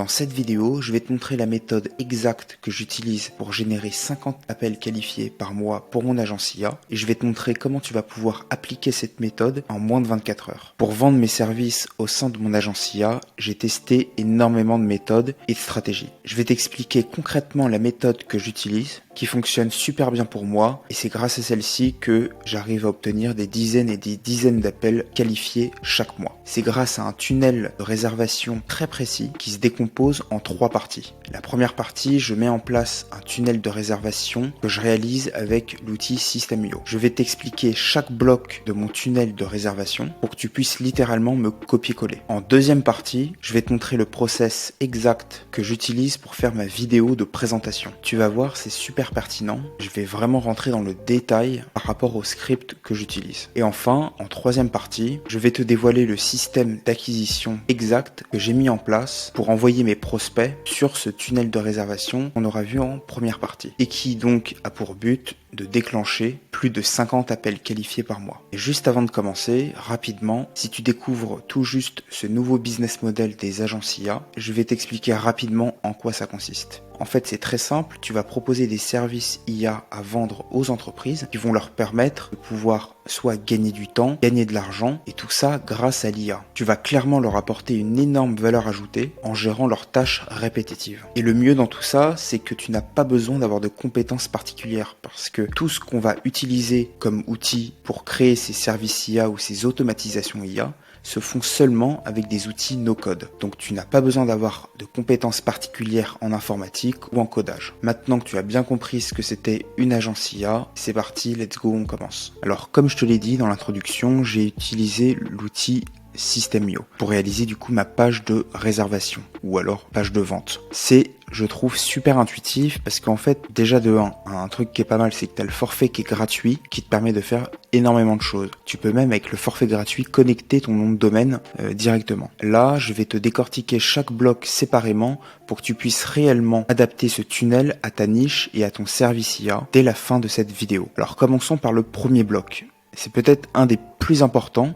Dans cette vidéo, je vais te montrer la méthode exacte que j'utilise pour générer 50 appels qualifiés par mois pour mon agence IA et je vais te montrer comment tu vas pouvoir appliquer cette méthode en moins de 24 heures. Pour vendre mes services au sein de mon agence IA, j'ai testé énormément de méthodes et de stratégies. Je vais t'expliquer concrètement la méthode que j'utilise, qui fonctionne super bien pour moi et c'est grâce à celle-ci que j'arrive à obtenir des dizaines et des dizaines d'appels qualifiés chaque mois. C'est grâce à un tunnel de réservation très précis qui se décompose en 3 parties. La première partie, je mets en place un tunnel de réservation que je réalise avec l'outil System.io. Je vais t'expliquer chaque bloc de mon tunnel de réservation pour que tu puisses littéralement me copier-coller. En deuxième partie, je vais te montrer le process exact que j'utilise pour faire ma vidéo de présentation. Tu vas voir, c'est super pertinent. Je vais vraiment rentrer dans le détail par rapport au script que j'utilise. Et enfin, en troisième partie, je vais te dévoiler le système d'acquisition exact que j'ai mis en place pour envoyer mes prospects sur ce tunnel de réservation qu'on aura vu en première partie et qui donc a pour but de déclencher plus de 50 appels qualifiés par mois. Et juste avant de commencer, rapidement, si tu découvres tout juste ce nouveau business model des agences IA, je vais t'expliquer rapidement en quoi ça consiste. En fait, c'est très simple, tu vas proposer des services IA à vendre aux entreprises qui vont leur permettre de pouvoir soit gagner du temps, gagner de l'argent, et tout ça grâce à l'IA. Tu vas clairement leur apporter une énorme valeur ajoutée en gérant leurs tâches répétitives. Et le mieux dans tout ça, c'est que tu n'as pas besoin d'avoir de compétences particulières parce que tout ce qu'on va utiliser comme outil pour créer ces services IA ou ces automatisations IA se font seulement avec des outils no-code. Donc tu n'as pas besoin d'avoir de compétences particulières en informatique ou en codage. Maintenant que tu as bien compris ce que c'était une agence IA, c'est parti, let's go, on commence. Alors comme je te l'ai dit dans l'introduction, j'ai utilisé l'outil System.io pour réaliser du coup ma page de réservation ou alors page de vente. C'est, je trouve, super intuitif parce qu'en fait, déjà de 1, un truc qui est pas mal, c'est que tu as le forfait qui est gratuit qui te permet de faire énormément de choses. Tu peux même avec le forfait gratuit connecter ton nom de domaine directement. Là, je vais te décortiquer chaque bloc séparément pour que tu puisses réellement adapter ce tunnel à ta niche et à ton service IA dès la fin de cette vidéo. Alors commençons par le premier bloc. C'est peut-être un des plus importants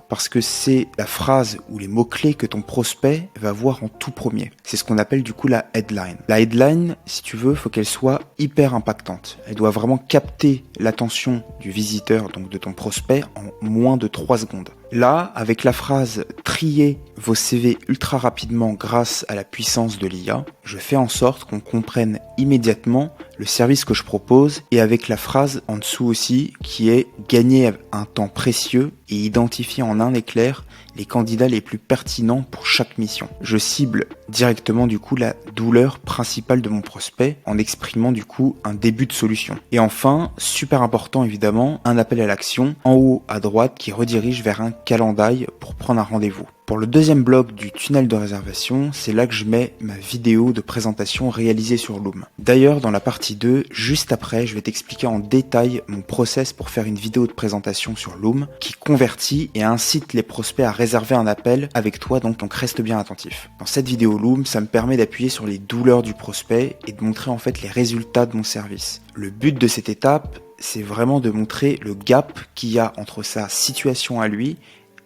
parce que c'est la phrase ou les mots-clés que ton prospect va voir en tout premier. C'est ce qu'on appelle du coup la headline. La headline, si tu veux, faut qu'elle soit hyper impactante. Elle doit vraiment capter l'attention du visiteur, donc de ton prospect, en moins de 3 secondes. Là, avec la phrase « Triez vos CV ultra rapidement grâce à la puissance de l'IA », je fais en sorte qu'on comprenne immédiatement le service que je propose et avec la phrase en dessous aussi qui est « Gagner un temps précieux et identifier en un éclair les candidats les plus pertinents pour chaque mission ». Je cible directement du coup la douleur principale de mon prospect en exprimant du coup un début de solution. Et enfin, super important évidemment, un appel à l'action en haut à droite qui redirige vers un calendrier pour prendre un rendez-vous. Pour le deuxième bloc du tunnel de réservation, c'est là que je mets ma vidéo de présentation réalisée sur Loom. D'ailleurs, dans la partie 2, juste après, je vais t'expliquer en détail mon process pour faire une vidéo de présentation sur Loom qui convertit et incite les prospects à réserver un appel avec toi, donc reste bien attentif. Dans cette vidéo Loom, ça me permet d'appuyer sur les douleurs du prospect et de montrer en fait les résultats de mon service. Le but de cette étape, c'est vraiment de montrer le gap qu'il y a entre sa situation à lui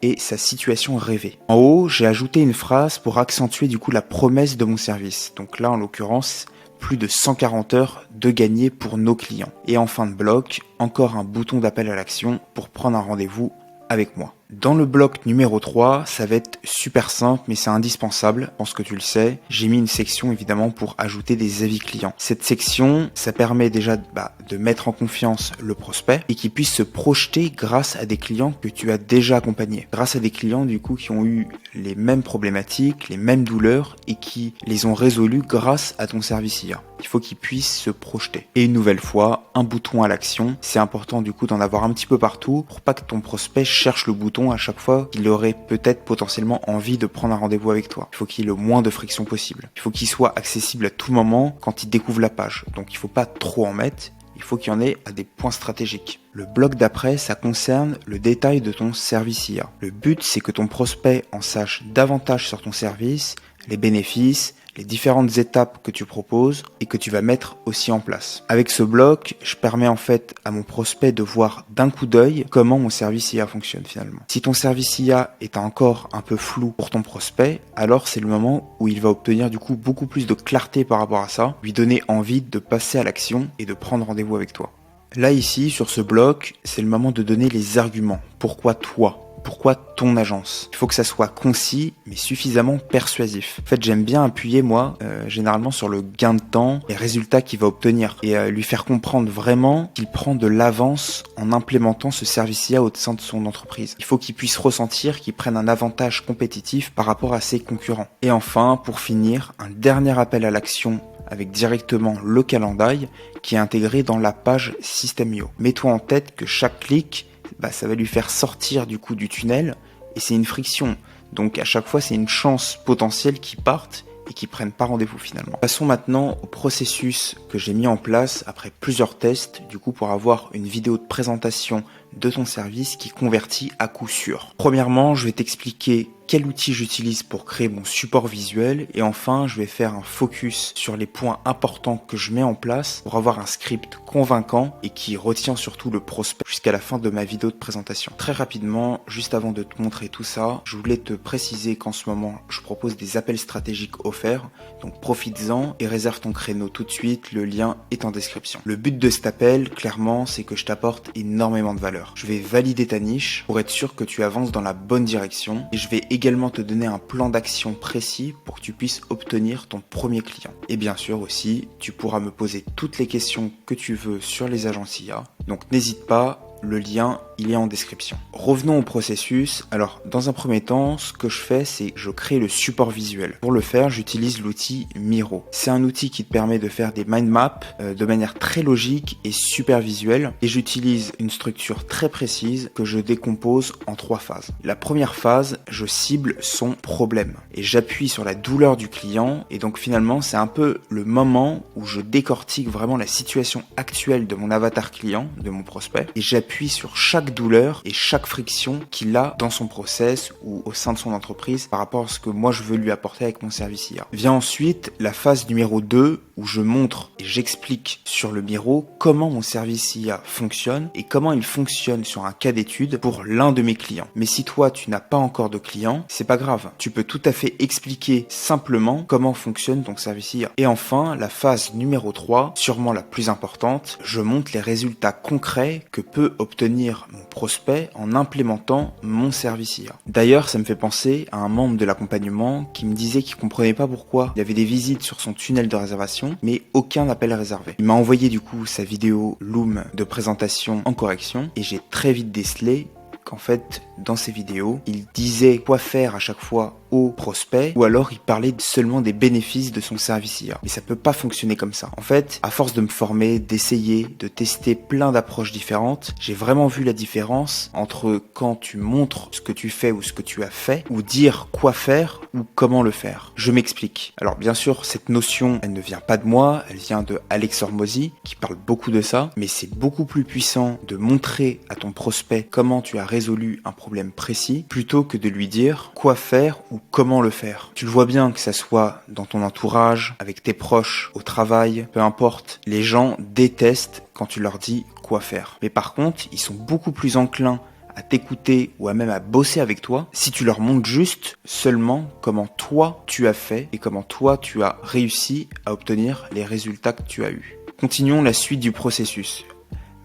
et sa situation rêvée. En haut, j'ai ajouté une phrase pour accentuer du coup la promesse de mon service. Donc là, en l'occurrence, plus de 140 heures de gagner pour nos clients. Et en fin de bloc, encore un bouton d'appel à l'action pour prendre un rendez-vous avec moi. Dans le bloc numéro 3, ça va être super simple, mais c'est indispensable. Je pense que tu le sais. J'ai mis une section évidemment pour ajouter des avis clients. Cette section, ça permet déjà de mettre en confiance le prospect et qu'il puisse se projeter grâce à des clients que tu as déjà accompagnés. Grâce à des clients du coup qui ont eu les mêmes problématiques, les mêmes douleurs et qui les ont résolues grâce à ton service IA. Il faut qu'il puisse se projeter. Et une nouvelle fois, un bouton à l'action. C'est important du coup d'en avoir un petit peu partout pour pas que ton prospect cherche le bouton à chaque fois qu'il aurait peut-être potentiellement envie de prendre un rendez-vous avec toi. Il faut qu'il y ait le moins de friction possible. Il faut qu'il soit accessible à tout moment quand il découvre la page. Donc il faut pas trop en mettre. Il faut qu'il y en ait à des points stratégiques. Le bloc d'après, ça concerne le détail de ton service IA. Le but, c'est que ton prospect en sache davantage sur ton service les bénéfices, les différentes étapes que tu proposes et que tu vas mettre aussi en place. Avec ce bloc, je permets en fait à mon prospect de voir d'un coup d'œil comment mon service IA fonctionne finalement. Si ton service IA est encore un peu flou pour ton prospect, alors c'est le moment où il va obtenir du coup beaucoup plus de clarté par rapport à ça, lui donner envie de passer à l'action et de prendre rendez-vous avec toi. Là ici, sur ce bloc, c'est le moment de donner les arguments. Pourquoi toi ? Pourquoi ton agence? Il faut que ça soit concis, mais suffisamment persuasif. En fait, j'aime bien appuyer, moi, généralement sur le gain de temps, les résultats qu'il va obtenir, et lui faire comprendre vraiment qu'il prend de l'avance en implémentant ce service IA au sein de son entreprise. Il faut qu'il puisse ressentir qu'il prenne un avantage compétitif par rapport à ses concurrents. Et enfin, pour finir, un dernier appel à l'action avec directement le calendrier qui est intégré dans la page System.io. Mets-toi en tête que chaque clic, ça va lui faire sortir du coup du tunnel et c'est une friction. Donc à chaque fois, c'est une chance potentielle qu'ils partent et qu'ils prennent pas rendez-vous finalement. Passons maintenant au processus que j'ai mis en place après plusieurs tests, du coup pour avoir une vidéo de présentation de ton service qui convertit à coup sûr. Premièrement, je vais t'expliquer quel outil j'utilise pour créer mon support visuel et enfin, je vais faire un focus sur les points importants que je mets en place pour avoir un script convaincant et qui retient surtout le prospect jusqu'à la fin de ma vidéo de présentation. Très rapidement, juste avant de te montrer tout ça, je voulais te préciser qu'en ce moment, je propose des appels stratégiques offerts, donc profites-en et réserve ton créneau tout de suite, le lien est en description. Le but de cet appel, clairement, c'est que je t'apporte énormément de valeur. Je vais valider ta niche pour être sûr que tu avances dans la bonne direction et je vais également te donner un plan d'action précis pour que tu puisses obtenir ton premier client. Et bien sûr aussi, tu pourras me poser toutes les questions que tu veux sur les agences IA. Donc n'hésite pas, le lien, il est en description. Revenons au processus. Alors, dans un premier temps, ce que je fais, c'est que je crée le support visuel. Pour le faire, j'utilise l'outil Miro. C'est un outil qui te permet de faire des mind maps de manière très logique et super visuelle. Et j'utilise une structure très précise que je décompose en 3 phases. La première phase, je cible son problème. Et j'appuie sur la douleur du client. Et donc finalement, c'est un peu le moment où je décortique vraiment la situation actuelle de mon avatar client, de mon prospect. Et j'appuie sur chaque douleur et chaque friction qu'il a dans son process ou au sein de son entreprise par rapport à ce que moi je veux lui apporter avec mon service IA. Vient ensuite la phase numéro 2 où je montre et j'explique sur le Miro comment mon service IA fonctionne et comment il fonctionne sur un cas d'étude pour l'un de mes clients. Mais si toi tu n'as pas encore de client, c'est pas grave. Tu peux tout à fait expliquer simplement comment fonctionne ton service IA. Et enfin, la phase numéro 3, sûrement la plus importante, je montre les résultats concrets que peut obtenir mon prospect en implémentant mon service IA. D'ailleurs, ça me fait penser à un membre de l'accompagnement qui me disait qu'il comprenait pas pourquoi il y avait des visites sur son tunnel de réservation, mais aucun appel réservé. Il m'a envoyé du coup sa vidéo Loom de présentation en correction et j'ai très vite décelé qu'en fait, dans ses vidéos, il disait quoi faire à chaque fois au prospect ou alors il parlait seulement des bénéfices de son service IA. Mais ça peut pas fonctionner comme ça. En fait, à force de me former, d'essayer, de tester plein d'approches différentes, j'ai vraiment vu la différence entre quand tu montres ce que tu fais ou ce que tu as fait ou dire quoi faire ou comment le faire. Je m'explique. Alors bien sûr, cette notion, elle ne vient pas de moi, elle vient de Alex Hormozy qui parle beaucoup de ça, mais c'est beaucoup plus puissant de montrer à ton prospect comment tu as résolu un problème précis plutôt que de lui dire quoi faire ou comment le faire. Tu le vois bien, que ça soit dans ton entourage, avec tes proches, au travail, peu importe, les gens détestent quand tu leur dis quoi faire. Mais par contre, ils sont beaucoup plus enclins à t'écouter ou à même à bosser avec toi si tu leur montres juste seulement comment toi tu as fait et comment toi tu as réussi à obtenir les résultats que tu as eus. Continuons la suite du processus.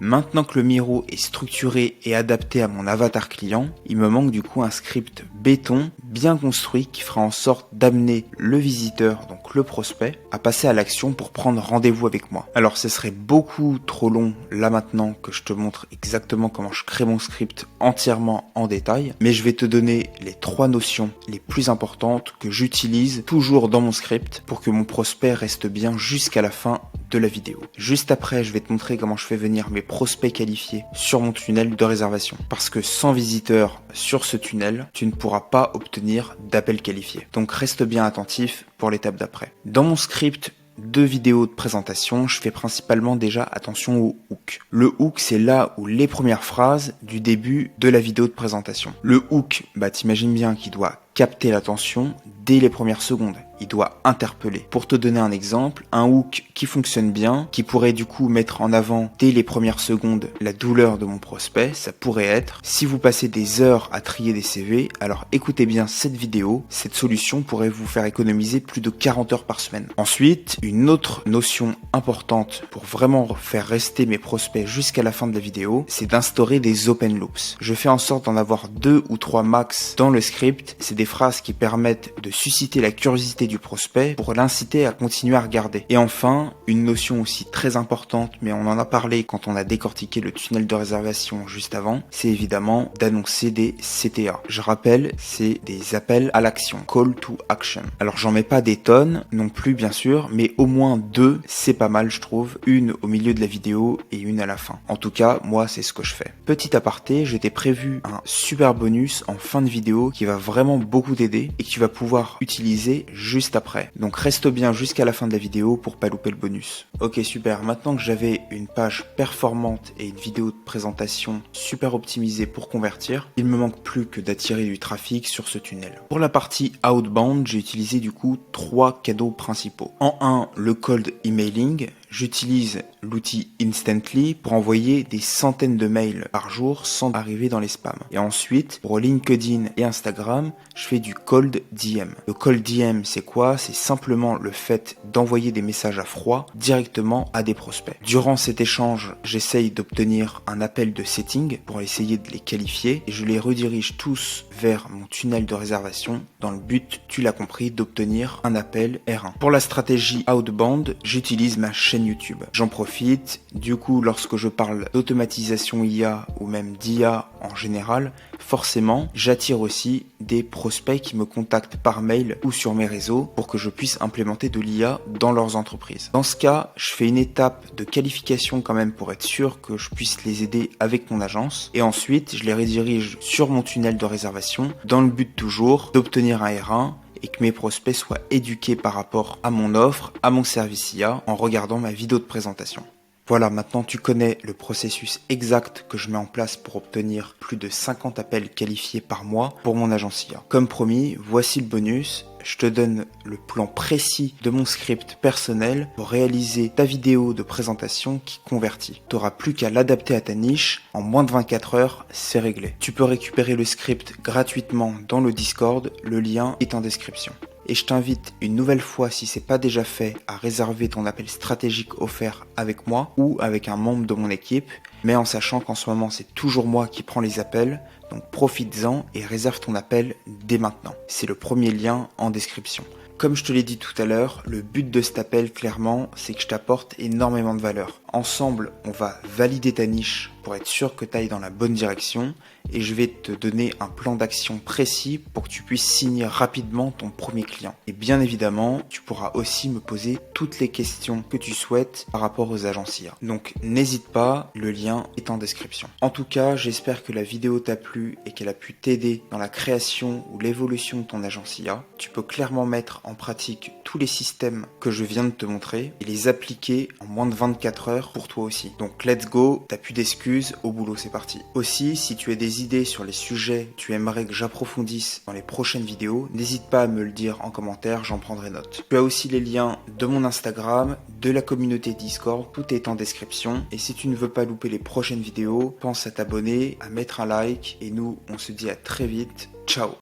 Maintenant que le Miro est structuré et adapté à mon avatar client, il me manque du coup un script béton bien construit qui fera en sorte d'amener le visiteur, donc le prospect, à passer à l'action pour prendre rendez-vous avec moi. Alors ce serait beaucoup trop long là maintenant que je te montre exactement comment je crée mon script entièrement en détail, mais je vais te donner les 3 notions les plus importantes que j'utilise toujours dans mon script pour que mon prospect reste bien jusqu'à la fin de la vidéo. Juste après, je vais te montrer comment je fais venir mes prospects qualifiés sur mon tunnel de réservation. Parce que sans visiteurs sur ce tunnel, tu ne pourras pas obtenir d'appel qualifié. Donc reste bien attentif pour l'étape d'après. Dans mon script de vidéos de présentation, je fais principalement déjà attention au hook. Le hook, c'est là où les premières phrases du début de la vidéo de présentation. Le hook, t'imagines bien qu'il doit capter l'attention dès les premières secondes. il doit interpeller. Pour te donner un exemple, un hook qui fonctionne bien, qui pourrait du coup mettre en avant dès les premières secondes la douleur de mon prospect, ça pourrait être: si vous passez des heures à trier des CV, alors écoutez bien cette vidéo, cette solution pourrait vous faire économiser plus de 40 heures par semaine. Ensuite, une autre notion importante pour vraiment faire rester mes prospects jusqu'à la fin de la vidéo, c'est d'instaurer des open loops. Je fais en sorte d'en avoir 2 ou 3 max dans le script. C'est des phrases qui permettent de susciter la curiosité du prospect pour l'inciter à continuer à regarder. Et enfin, une notion aussi très importante, mais on en a parlé quand on a décortiqué le tunnel de réservation juste avant, c'est évidemment d'annoncer des CTA. Je rappelle, c'est des appels à l'action, call to action. Alors j'en mets pas des tonnes non plus bien sûr, mais au moins 2, c'est pas mal je trouve, une au milieu de la vidéo et une à la fin. En tout cas, moi c'est ce que je fais. Petit aparté, je t'ai prévu un super bonus en fin de vidéo qui va vraiment beaucoup t'aider et que tu vas pouvoir utiliser juste après. Donc reste bien jusqu'à la fin de la vidéo pour pas louper le bonus. Ok super, maintenant que j'avais une page performante et une vidéo de présentation super optimisée pour convertir, il me manque plus que d'attirer du trafic sur ce tunnel. Pour la partie outbound, j'ai utilisé du coup 3 cadeaux principaux. En 1, le cold emailing. J'utilise l'outil Instantly pour envoyer des centaines de mails par jour sans arriver dans les spams. Et ensuite, pour LinkedIn et Instagram, je fais du cold DM. Le cold DM, c'est quoi? C'est simplement le fait d'envoyer des messages à froid directement à des prospects. Durant cet échange, j'essaye d'obtenir un appel de setting pour essayer de les qualifier et je les redirige tous vers mon tunnel de réservation dans le but, tu l'as compris, d'obtenir un appel R1. Pour la stratégie outbound, j'utilise ma chaîne YouTube. J'en profite, du coup, lorsque je parle d'automatisation IA ou même d'IA en général, forcément, j'attire aussi des prospects qui me contactent par mail ou sur mes réseaux pour que je puisse implémenter de l'IA dans leurs entreprises. Dans ce cas, je fais une étape de qualification quand même pour être sûr que je puisse les aider avec mon agence et ensuite, je les redirige sur mon tunnel de réservation dans le but toujours d'obtenir un R1 et que mes prospects soient éduqués par rapport à mon offre, à mon service IA en regardant ma vidéo de présentation. Voilà, maintenant tu connais le processus exact que je mets en place pour obtenir plus de 50 appels qualifiés par mois pour mon agence IA. Comme promis, voici le bonus. Je te donne le plan précis de mon script personnel pour réaliser ta vidéo de présentation qui convertit. Tu n'auras plus qu'à l'adapter à ta niche. En moins de 24 heures, c'est réglé. Tu peux récupérer le script gratuitement dans le Discord. Le lien est en description. Et je t'invite une nouvelle fois, si c'est pas déjà fait, à réserver ton appel stratégique offert avec moi ou avec un membre de mon équipe, mais en sachant qu'en ce moment c'est toujours moi qui prends les appels, donc profites-en et réserve ton appel dès maintenant. C'est le premier lien en description. Comme je te l'ai dit tout à l'heure, le but de cet appel clairement, c'est que je t'apporte énormément de valeur. Ensemble, on va valider ta niche pour être sûr que tu ailles dans la bonne direction et je vais te donner un plan d'action précis pour que tu puisses signer rapidement ton premier client. Et bien évidemment, tu pourras aussi me poser toutes les questions que tu souhaites par rapport aux agences IA. Donc n'hésite pas, le lien est en description. En tout cas, j'espère que la vidéo t'a plu et qu'elle a pu t'aider dans la création ou l'évolution de ton agence IA. Tu peux clairement mettre en pratique tous les systèmes que je viens de te montrer et les appliquer en moins de 24 heures pour toi aussi. Donc let's go, t'as plus d'excuses, au boulot c'est parti. Aussi, si tu as des idées sur les sujets que tu aimerais que j'approfondisse dans les prochaines vidéos, n'hésite pas à me le dire en commentaire, j'en prendrai note. Tu as aussi les liens de mon Instagram, de la communauté Discord, tout est en description. Et si tu ne veux pas louper les prochaines vidéos, pense à t'abonner, à mettre un like et nous, on se dit à très vite. Ciao!